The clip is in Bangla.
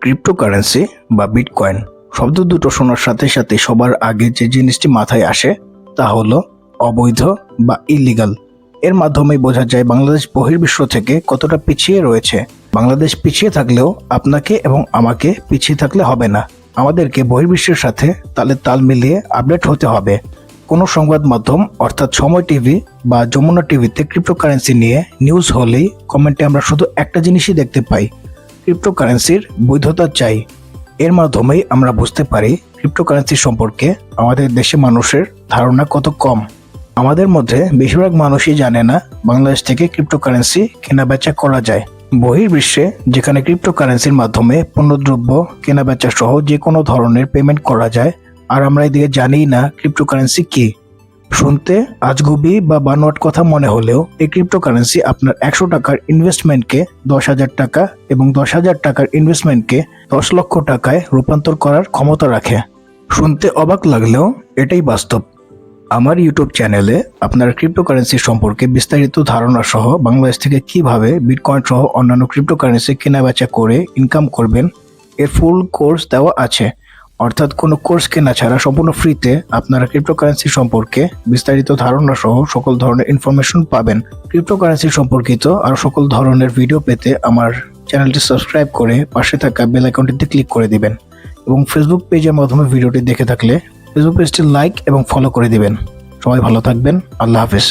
ক্রিপ্টোকারেন্সি বা বিটকয়েন শব্দ দুটো শোনার সাথে সাথে সবার আগে যে জিনিসটি মাথায় আসে তা হলো অবৈধ বা ইলিগাল। এর মাধ্যমেই বোঝা যায় বাংলাদেশ বহির্বিশ্ব থেকে কতটা পিছিয়ে রয়েছে। বাংলাদেশ পিছিয়ে থাকলেও আপনাকে এবং আমাকে পিছিয়ে থাকলে হবে না, আমাদেরকে বহির্বিশ্বের সাথে তালে তাল মিলিয়ে আপডেট হতে হবে। কোনো সংবাদ মাধ্যম অর্থাৎ সময় টিভি বা যমুনা টিভিতে ক্রিপ্টোকারেন্সি নিয়ে নিউজ হলেই কমেন্টে আমরা শুধু একটা জিনিসই দেখতে পাই, ক্রিপ্টোকারেন্সির বৈধতা চাই। এর মাধ্যমেই আমরা বুঝতে পারি ক্রিপ্টোকারেন্সি সম্পর্কে আমাদের দেশে মানুষের ধারণা কত কম। আমাদের মধ্যে বেশিরভাগ মানুষই জানে না বাংলাদেশ থেকে ক্রিপ্টোকারেন্সি কেনাবেচা করা যায়। বহির্বিশ্বে যেখানে ক্রিপ্টোকারেন্সির মাধ্যমে পণ্যদ্রব্য কেনাবেচা সহ যে কোনো ধরনের পেমেন্ট করা যায়, আর আমরা এদিকে জানিই না ক্রিপ্টোকারেন্সি কি। শুনতে আজগুবি বা বানোয়াট কথা মনে হলেও এই ক্রিপ্টোকারেন্সি আপনার 100 টাকার ইনভেস্টমেন্টকে 10,000 টাকা এবং 10,000 টাকার ইনভেস্টমেন্টকে 10 লক্ষ টাকায় রূপান্তর করার ক্ষমতা রাখে। শুনতে অবাক লাগলেও এটাই বাস্তব। আমার ইউটিউব চ্যানেলে আপনারা ক্রিপ্টোকারেন্সি সম্পর্কে বিস্তারিত ধারণা সহ বাংলাদেশ থেকে কিভাবে বিটকয়েন সহ অন্যান্য ক্রিপ্টোকারেন্সি কেনাবেচা করে ইনকাম করবেন এর ফুল কোর্স দেওয়া আছে। অর্থাৎ কোনো কোর্স কেনা ছাড়া সম্পূর্ণ ফ্রিতে আপনারা ক্রিপ্টোকারেন্সি সম্পর্কে বিস্তারিত ধারণা সহ সকল ধরনের ইনফরমেশন পাবেন। ক্রিপ্টোকারেন্সি সম্পর্কিত আরও সকল ধরনের ভিডিও পেতে আমার চ্যানেলটি সাবস্ক্রাইব করে পাশে থাকা বেল আইকনটিতে ক্লিক করে দিবেন এবং ফেসবুক পেজের মাধ্যমে ভিডিওটি দেখে থাকলে ফেসবুক পেজটি লাইক এবং ফলো করে দিবেন। সবাই ভালো থাকবেন। আল্লাহ হাফেজ।